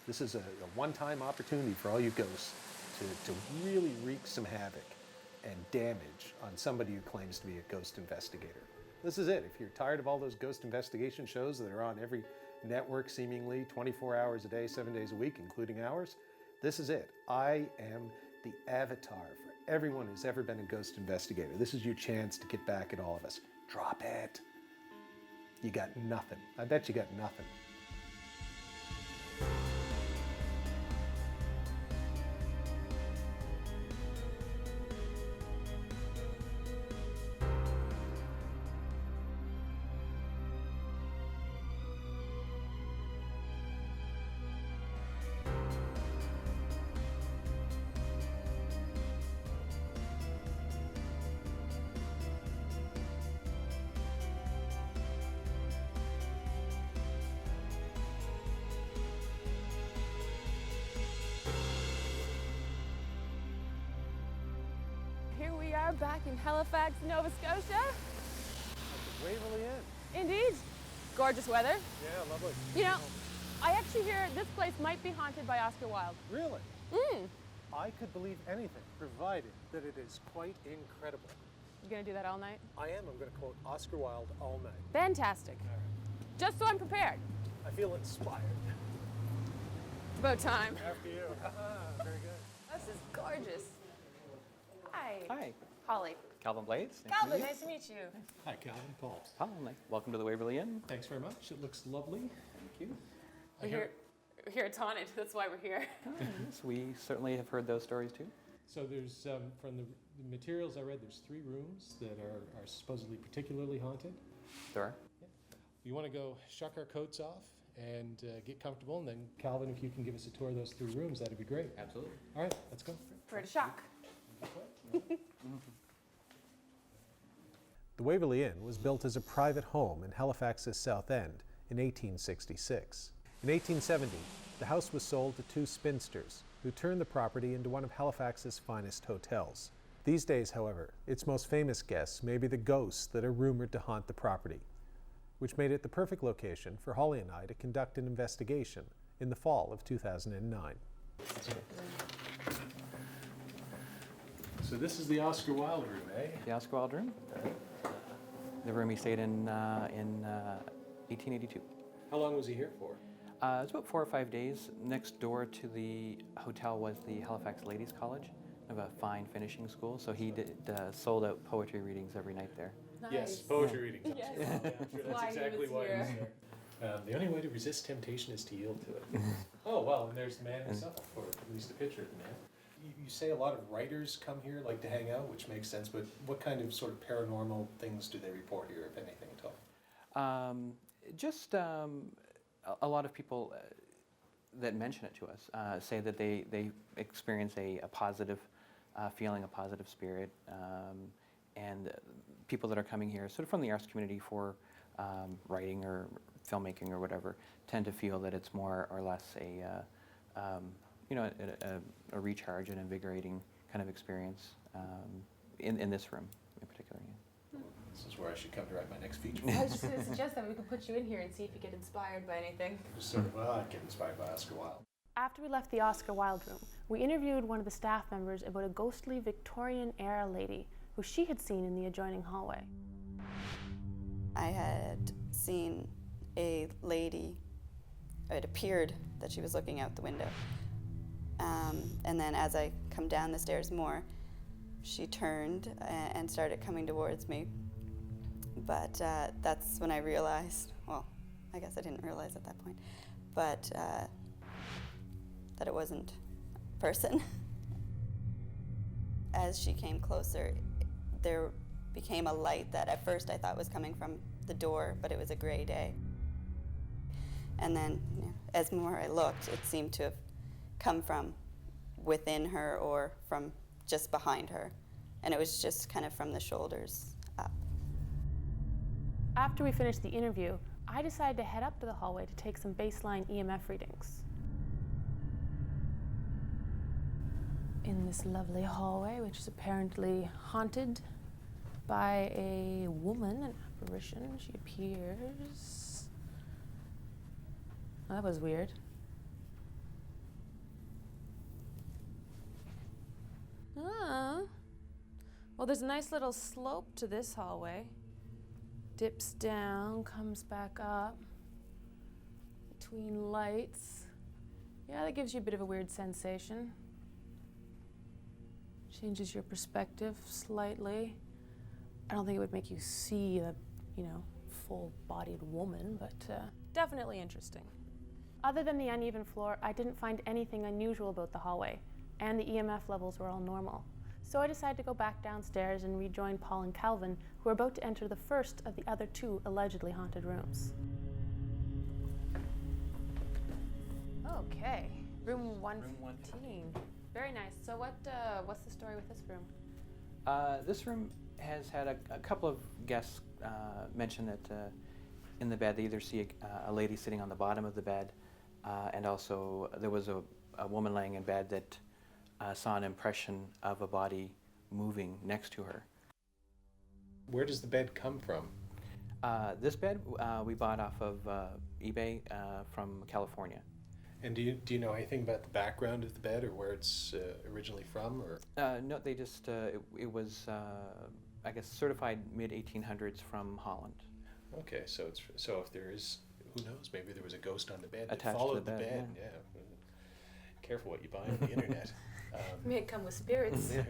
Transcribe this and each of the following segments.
This is a one-time opportunity for all you ghosts to really wreak some havoc and damage on somebody who claims to be a ghost investigator. This is it. If you're tired of all those ghost investigation shows that are on every network seemingly 24 hours a day, 7 days a week, including ours, this is it. I am the avatar for everyone who's ever been a ghost investigator. This is your chance to get back at all of us. Drop it. You got nothing. I bet you got nothing. Here we are back in Halifax, Nova Scotia. At the Waverly Inn. Indeed. Gorgeous weather. Yeah, lovely. You know, I actually hear this place might be haunted by Oscar Wilde. Really? Mm. I could believe anything, provided that it is quite incredible. You gonna do that all night? I am. I'm going to quote Oscar Wilde all night. Fantastic. Just so I'm prepared. I feel inspired. It's about time. After you. Very good. This is gorgeous. Hi. Hi, Holly. Calvin Blades. Calvin, nice to meet you. Hi, Calvin. Paul. Welcome to the Waverly Inn. Thanks very much. It looks lovely. Thank you. We're here it's haunted. That's why we're here. Yes, we certainly have heard those stories too. So there's, from the materials I read, there's 3 rooms that are supposedly particularly haunted. There are. Yeah. You want to go shuck our coats off and get comfortable, and then Calvin, if you can give us a tour of those 3 rooms, that'd be great. Absolutely. All right, let's go. For a shock. The Waverly Inn was built as a private home in Halifax's South End in 1866. In 1870, the house was sold to 2 spinsters who turned the property into one of Halifax's finest hotels. These days, however, its most famous guests may be the ghosts that are rumored to haunt the property, which made it the perfect location for Holly and I to conduct an investigation in the fall of 2009. So this is the Oscar Wilde room, eh? The Oscar Wilde room. The room he stayed in 1882. How long was he here for? It was about 4 or 5 days. Next door to the hotel was the Halifax Ladies College, of a fine finishing school. So he sold out poetry readings every night there. Nice. Yes, poetry readings. Yes. Yeah, I'm sure Why that's exactly he was why here. he's there. The only way to resist temptation is to yield to it. Oh, well, and there's the man himself, or at least a picture of the man. You say a lot of writers come here, like to hang out, which makes sense, but what kind of sort of paranormal things do they report here, if anything at all? A lot of people that mention it to us say that they experience a positive feeling, a positive spirit, and people that are coming here, sort of from the arts community for writing or filmmaking or whatever, tend to feel that it's more or less a recharge and invigorating kind of experience in this room in particular. Yeah. This is where I should come to write my next feature. I was just going to suggest that we could put you in here and see if you get inspired by anything. Just sort of, well, I get inspired by Oscar Wilde. After we left the Oscar Wilde room, we interviewed one of the staff members about a ghostly Victorian-era lady who she had seen in the adjoining hallway. I had seen a lady, it appeared that she was looking out the window. And then as I come down the stairs more, she turned and started coming towards me. But that's when I realized, well, I guess I didn't realize at that point, but that it wasn't a person. As she came closer, there became a light that at first I thought was coming from the door, but it was a gray day. And then, as more I looked, it seemed to have come from within her or from just behind her. And it was just kind of from the shoulders up. After we finished the interview, I decided to head up to the hallway to take some baseline EMF readings. In this lovely hallway, which is apparently haunted by a woman, an apparition, she appears. Oh, that was weird. Well, there's a nice little slope to this hallway. Dips down, comes back up, between lights. Yeah, that gives you a bit of a weird sensation. Changes your perspective slightly. I don't think it would make you see a, full-bodied woman, but definitely interesting. Other than the uneven floor, I didn't find anything unusual about the hallway, and the EMF levels were all normal. So I decided to go back downstairs and rejoin Paul and Calvin, who were about to enter the first of the other 2 allegedly haunted rooms. Okay, room 115. Very nice. So what's the story with this room? This room has had a couple of guests mention that in the bed they either see a lady sitting on the bottom of the bed, and also there was a woman laying in bed that saw an impression of a body moving next to her. Where does the bed come from? This bed we bought off of eBay from California. And do you know anything about the background of the bed or where it's originally from? Or No, they just, it was, I guess, certified mid-1800s from Holland. Okay, so if there is, who knows, maybe there was a ghost on the bed Attached that to followed the the bed, bed. Yeah. Careful what you buy on the internet. May come with spirits. Yeah.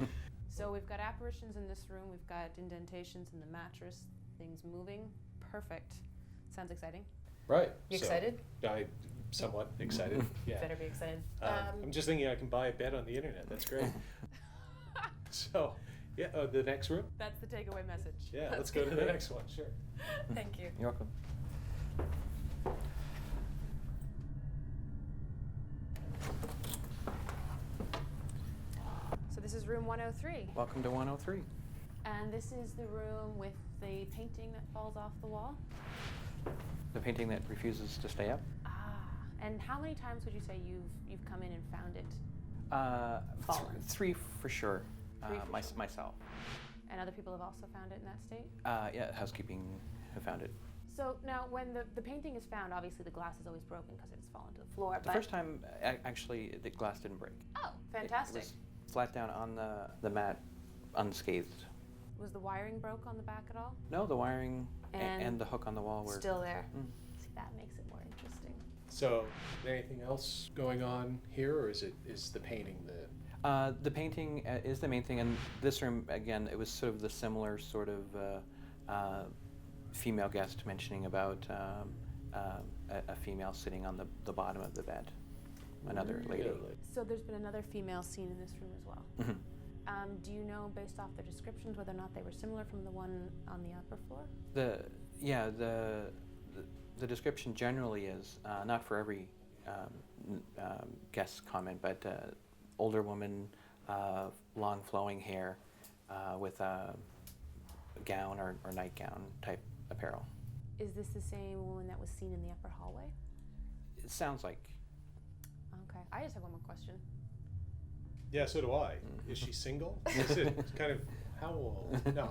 So we've got apparitions in this room, we've got indentations in the mattress, things moving. Perfect. Sounds exciting. Right. You so excited? I'm somewhat excited. Yeah. Better be excited. I'm just thinking I can buy a bed on the internet. That's great. So, yeah, the next room? That's the takeaway message. Yeah, let's go to the next one, sure. Thank you. You're welcome. So this is room 103. Welcome to 103. And this is the room with the painting that falls off the wall? The painting that refuses to stay up. Ah. And how many times would you say you've come in and found it? Fallen. 3 for sure. 3 for sure. Myself. And other people have also found it in that state? Yeah, housekeeping have found it. So now when the painting is found, obviously the glass is always broken because it's fallen to the floor. The first time, actually, the glass didn't break. Oh, fantastic. It was flat down on the mat, unscathed. Was the wiring broke on the back at all? No, the wiring And and the hook on the wall were still there. Mm. See, that makes it more interesting. So, anything else going on here, or is the painting the... The painting is the main thing, and this room, again, it was sort of the similar sort of female guest mentioning about a female sitting on the bottom of the bed, another lady. Really? So there's been another female seen in this room as well. Mhm. Do you know, based off their descriptions, whether or not they were similar from the one on the upper floor? The description generally is not for every guest comment, but older woman, long flowing hair, with a gown or nightgown type apparel. Is this the same woman that was seen in the upper hallway? It sounds like. Okay. I just have one more question. Yeah, so do I. Is she single? Is it kind of, how old? No.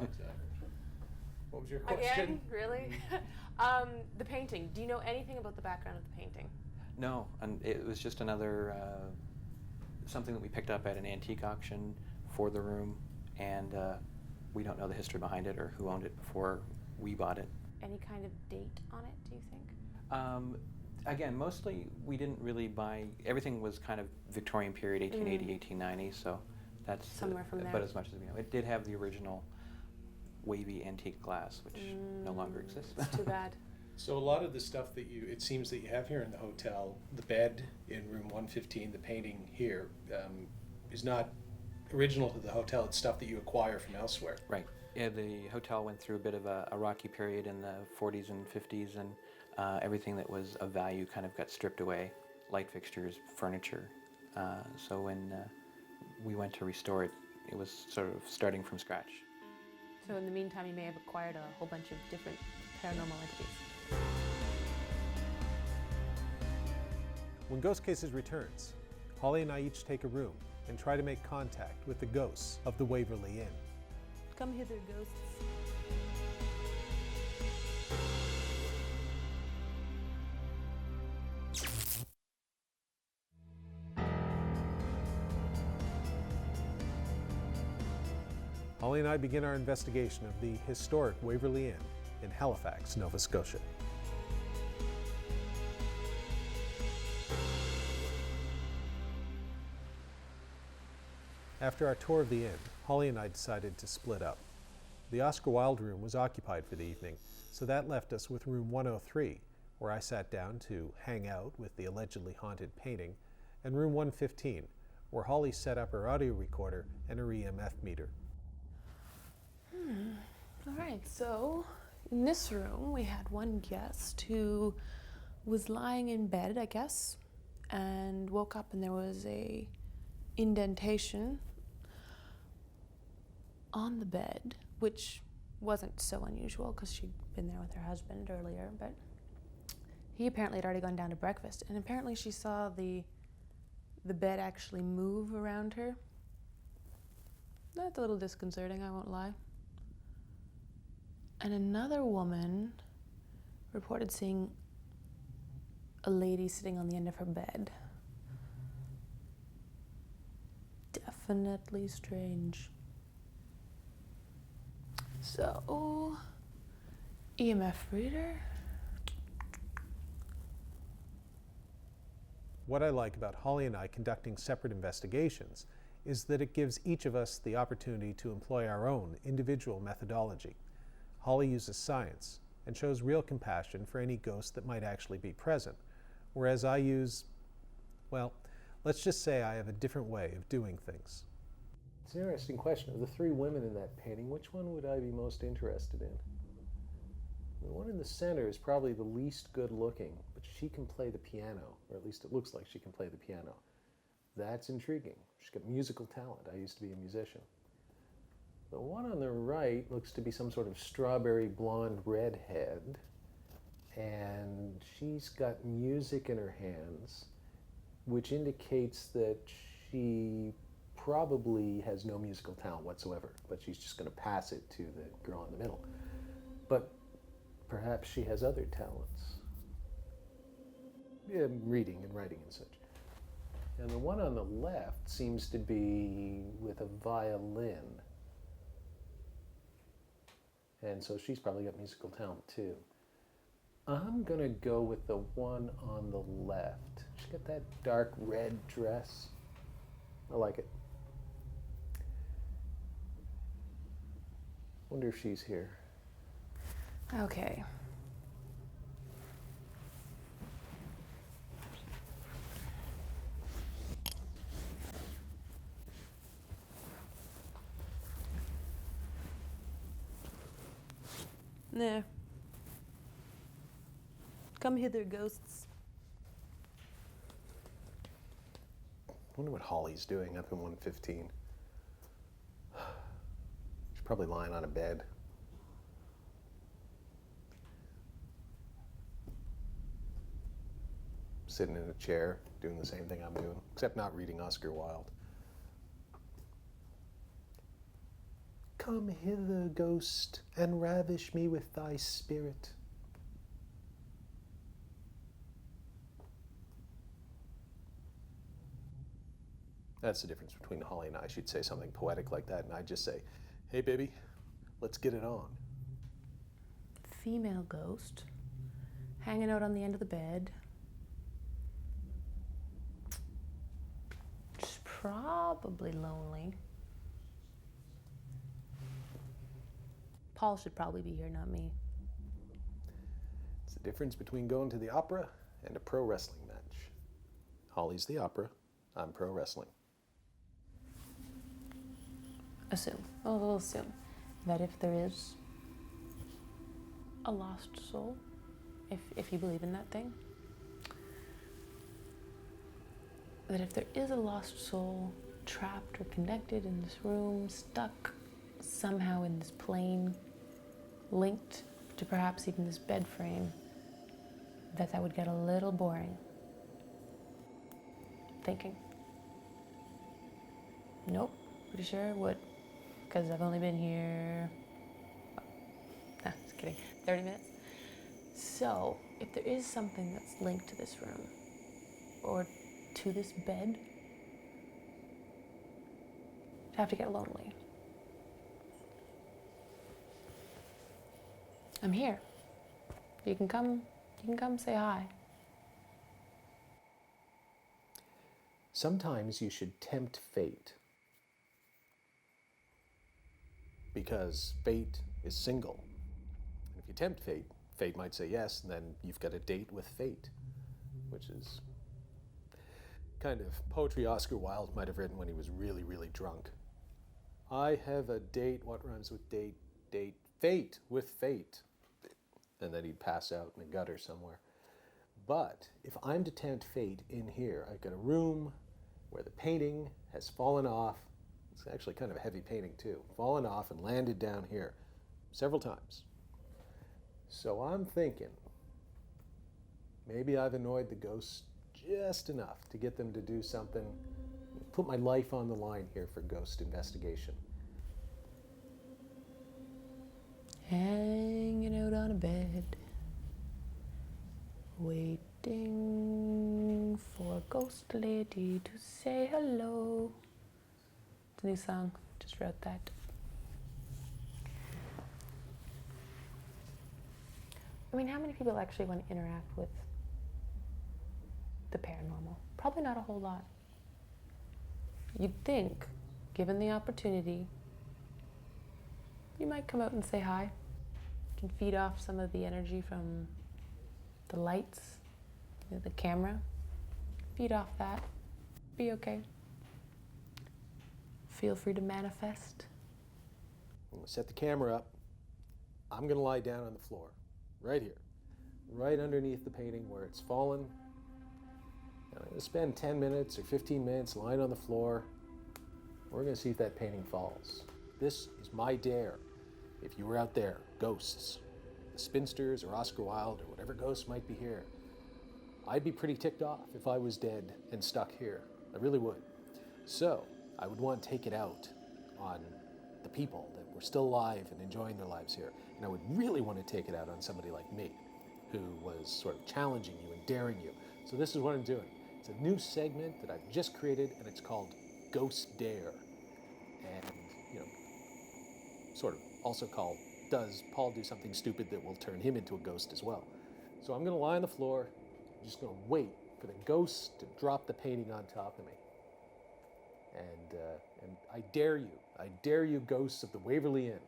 What was your question? Again? Really? The painting. Do you know anything about the background of the painting? No, and it was just another something that we picked up at an antique auction for the room, and we don't know the history behind it or who owned it before we bought it. Any kind of date on it, do you think? Again, mostly we didn't really buy, everything was kind of Victorian period, 1880, 1890, so that's Somewhere from there. But as much as we know. It did have the original wavy antique glass, which no longer exists. It's too bad. So a lot of the stuff that it seems that you have here in the hotel, the bed in room 115, the painting here, is not original to the hotel. It's stuff that you acquire from elsewhere. Right. Yeah, the hotel went through a bit of a rocky period in the 40s and 50s, and everything that was of value kind of got stripped away, light fixtures, furniture. So when we went to restore it, it was sort of starting from scratch. So in the meantime, you may have acquired a whole bunch of different paranormal entities. When Ghost Cases returns, Holly and I each take a room and try to make contact with the ghosts of the Waverly Inn. Come hither, ghosts. Holly and I begin our investigation of the historic Waverly Inn in Halifax, Nova Scotia. After our tour of the inn, Holly and I decided to split up. The Oscar Wilde room was occupied for the evening, so that left us with room 103, where I sat down to hang out with the allegedly haunted painting, and room 115, where Holly set up her audio recorder and her EMF meter. All right, so in this room we had one guest who was lying in bed, I guess, and woke up and there was a indentation on the bed, which wasn't so unusual because she'd been there with her husband earlier, but he apparently had already gone down to breakfast, and apparently she saw the bed actually move around her. That's a little disconcerting, I won't lie. And another woman reported seeing a lady sitting on the end of her bed. Definitely strange. So, EMF reader. What I like about Holly and I conducting separate investigations is that it gives each of us the opportunity to employ our own individual methodology. Holly uses science and shows real compassion for any ghost that might actually be present, whereas I use, well, let's just say I have a different way of doing things. It's an interesting question. Of the three women in that painting, which one would I be most interested in? The one in the center is probably the least good looking, but she can play the piano, or at least it looks like she can play the piano. That's intriguing. She's got musical talent. I used to be a musician. The one on the right looks to be some sort of strawberry blonde redhead, and she's got music in her hands, which indicates that she probably has no musical talent whatsoever, but she's just going to pass it to the girl in the middle. But perhaps she has other talents. Yeah, reading and writing and such. And the one on the left seems to be with a violin. And so she's probably got musical talent too. I'm going to go with the one on the left. She's got that dark red dress. I like it. Wonder if she's here. Okay. There. Come hither, ghosts. Wonder what Holly's doing up in 115. She's probably lying on a bed. Sitting in a chair, doing the same thing I'm doing, except not reading Oscar Wilde. Come hither, ghost, and ravish me with thy spirit. That's the difference between Holly and I. She'd say something poetic like that, and I'd just say, hey, baby, let's get it on. Female ghost, hanging out on the end of the bed. She's probably lonely. Paul should probably be here, not me. It's the difference between going to the opera and a pro wrestling match. Holly's the opera, I'm pro wrestling. Assume, we'll assume that if there is a lost soul, if you believe in that thing, that if there is a lost soul trapped or connected in this room, stuck somehow in this plane, linked to perhaps even this bed frame, that would get a little boring. Thinking. Nope, pretty sure it would. Because I've only been here, just kidding, 30 minutes. So, if there is something that's linked to this room, or to this bed, I'd have to get lonely. I'm here. You can come say hi. Sometimes you should tempt fate. Because fate is single. And if you tempt fate, fate might say yes, and then you've got a date with fate, which is kind of poetry Oscar Wilde might have written when he was really, really drunk. I have a date, what rhymes with date? Date, fate with fate. And then he'd pass out in a gutter somewhere. But if I'm to tempt fate in here, I've got a room where the painting has fallen off. It's actually kind of a heavy painting too. Fallen off and landed down here several times. So I'm thinking, maybe I've annoyed the ghosts just enough to get them to do something, put my life on the line here for ghost investigation. Hanging out on a bed, waiting for a ghost lady to say hello. It's a new song, just wrote that. I mean, how many people actually want to interact with the paranormal? Probably not a whole lot. You'd think, given the opportunity, you might come out and say hi. You can feed off some of the energy from the lights, the camera. Feed off that. Be okay. Feel free to manifest. I'm gonna set the camera up. I'm gonna lie down on the floor, right here, right underneath the painting where it's fallen. And I'm gonna spend 10 minutes or 15 minutes lying on the floor. We're gonna see if that painting falls. This is my dare. If you were out there, ghosts, the spinsters or Oscar Wilde or whatever ghosts might be here, I'd be pretty ticked off if I was dead and stuck here. I really would. So I would want to take it out on the people that were still alive and enjoying their lives here. And I would really want to take it out on somebody like me, who was sort of challenging you and daring you. So this is what I'm doing. It's a new segment that I've just created, and it's called Ghost Dare. And, sort of also called, does Paul do something stupid that will turn him into a ghost as well? So I'm gonna lie on the floor, I'm just gonna wait for the ghost to drop the painting on top of me. And I dare you ghosts of the Waverly Inn,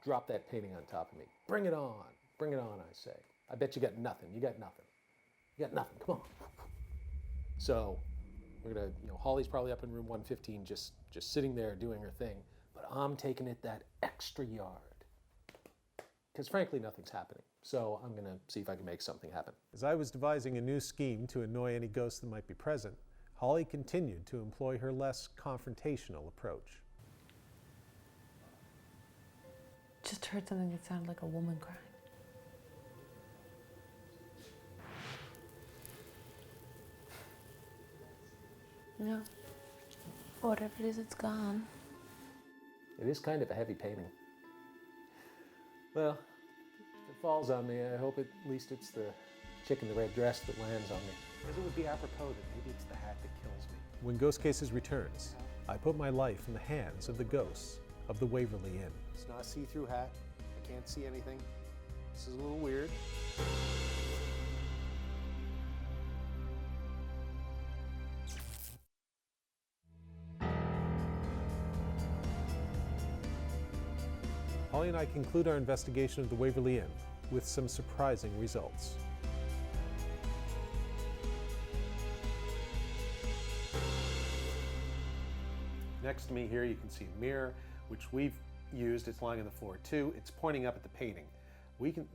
drop that painting on top of me. Bring it on, I say. I bet you got nothing, you got nothing, come on. So we're gonna, Holly's probably up in room 115, just sitting there doing her thing, but I'm taking it that extra yard. Because frankly, nothing's happening. So I'm gonna see if I can make something happen. As I was devising a new scheme to annoy any ghosts that might be present, Holly continued to employ her less confrontational approach. Just heard something that sounded like a woman crying. No. Whatever it is, it's gone. It is kind of a heavy painting. Well, if it falls on me, I hope at least it's the chick in the red dress that lands on me. Because it would be apropos that maybe it's the hat that kills me. When Ghost Cases returns, I put my life in the hands of the ghosts of the Waverly Inn. It's not a see-through hat. I can't see anything. This is a little weird. Holly and I conclude our investigation of the Waverly Inn with some surprising results. Next to me here you can see a mirror, which we've used. It's lying on the floor too. It's pointing up at the painting.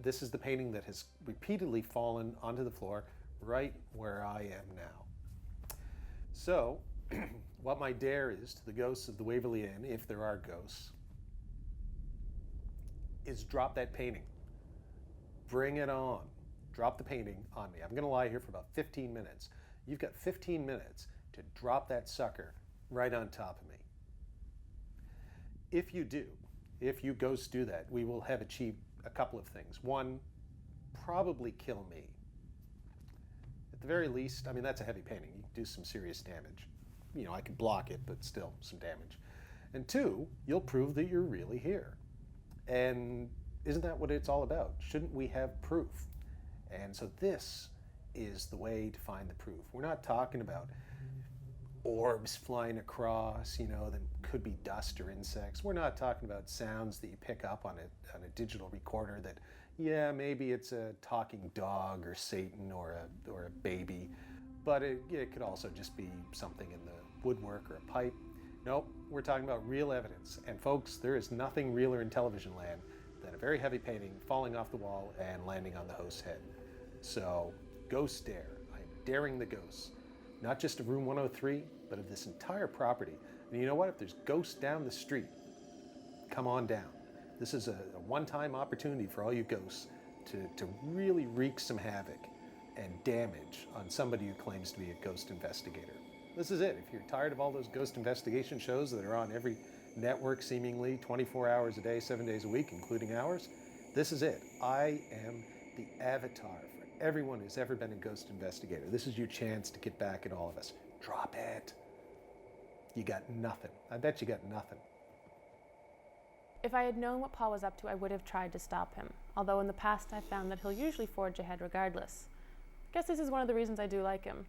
This is the painting that has repeatedly fallen onto the floor right where I am now. So, what my dare is to the ghosts of the Waverly Inn, if there are ghosts, is drop that painting. Bring it on. Drop the painting on me. I'm gonna lie here for about 15 minutes. You've got 15 minutes to drop that sucker right on top of me. If you ghosts do that, we will have achieved a couple of things. One, probably kill me. At the very least, I mean, that's a heavy painting. You can do some serious damage. I can block it, but still some damage. And two, you'll prove that you're really here. And isn't that what it's all about? Shouldn't we have proof? And so this is the way to find the proof. We're not talking about orbs flying across, that could be dust or insects. We're not talking about sounds that you pick up on a digital recorder that, yeah, maybe it's a talking dog or Satan or a baby, but it could also just be something in the woodwork or a pipe. Nope, we're talking about real evidence. And folks, there is nothing realer in television land than a very heavy painting falling off the wall and landing on the host's head. So, ghost dare. I'm daring the ghosts. Not just of room 103, but of this entire property. And you know what? If there's ghosts down the street, come on down. This is a one-time opportunity for all you ghosts to really wreak some havoc and damage on somebody who claims to be a ghost investigator. This is it. If you're tired of all those ghost investigation shows that are on every network seemingly 24 hours a day, 7 days a week, including ours, this is it. I am the avatar for everyone who's ever been a ghost investigator. This is your chance to get back at all of us. Drop it. You got nothing. I bet you got nothing. If I had known what Paul was up to, I would have tried to stop him, although in the past I found that he'll usually forge ahead regardless. I guess this is one of the reasons I do like him.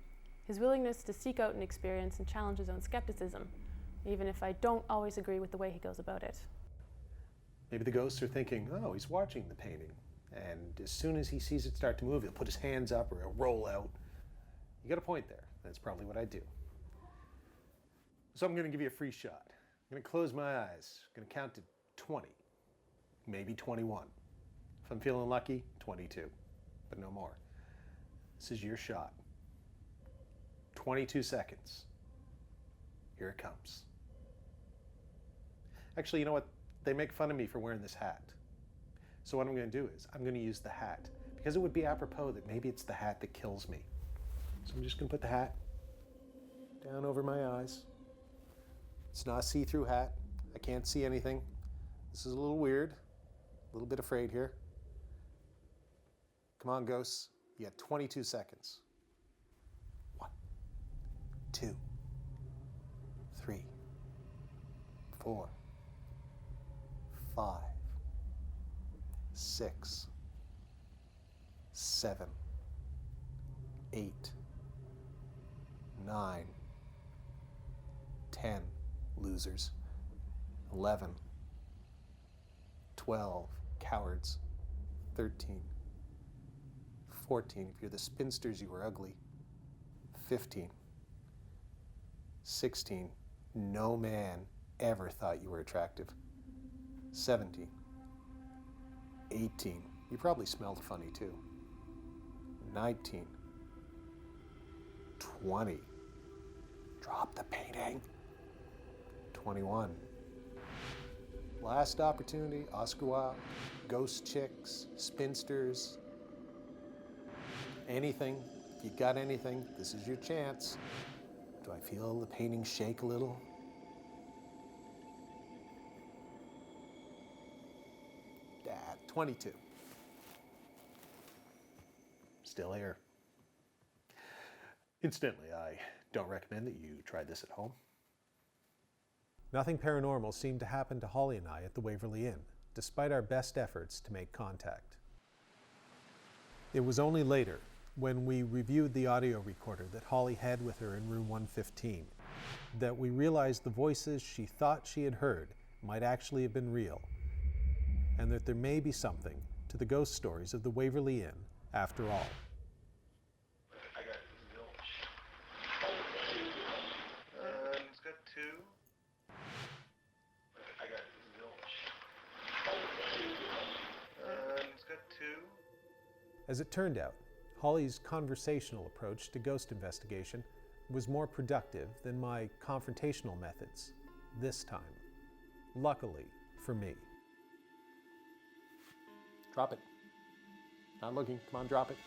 His willingness to seek out an experience and challenge his own skepticism, even if I don't always agree with the way he goes about it. Maybe the ghosts are thinking, oh, he's watching the painting, and as soon as he sees it start to move, he'll put his hands up or he'll roll out. You got a point there. That's probably what I do. So I'm going to give you a free shot. I'm going to close my eyes. I'm going to count to 20, maybe 21. If I'm feeling lucky, 22, but no more. This is your shot. 22 seconds. Here it comes. Actually, you know what? They make fun of me for wearing this hat. So what I'm going to do is I'm going to use the hat because it would be apropos that maybe it's the hat that kills me. So I'm just going to put the hat down over my eyes. It's not a see-through hat. I can't see anything. This is a little weird, a little bit afraid here. Come on, ghosts. You got 22 seconds. 1, 2, 3, 4, 5, 6, 7, 8, 9, 10, losers, 11, 12, cowards, 13, 14, if you're the spinsters, you were ugly, 15, 16, no man ever thought you were attractive, 17, 18, you probably smelled funny too, 19, 20, drop the painting, 21, last opportunity, Oscar Wilde, ghost chicks, spinsters, anything. If you got anything, this is your chance. Do I feel the painting shake a little? Dad, 22. Still here. Incidentally, I don't recommend that you try this at home. Nothing paranormal seemed to happen to Holly and I at the Waverly Inn, despite our best efforts to make contact. It was only later, when we reviewed the audio recorder that Holly had with her in room 115, that we realized the voices she thought she had heard might actually have been real, and that there may be something to the ghost stories of the Waverly Inn after all. I got zilch. It's got 2. I got zilch. It's got 2. As it turned out, Holly's conversational approach to ghost investigation was more productive than my confrontational methods this time. Luckily for me. Drop it. Not looking. Come on, drop it.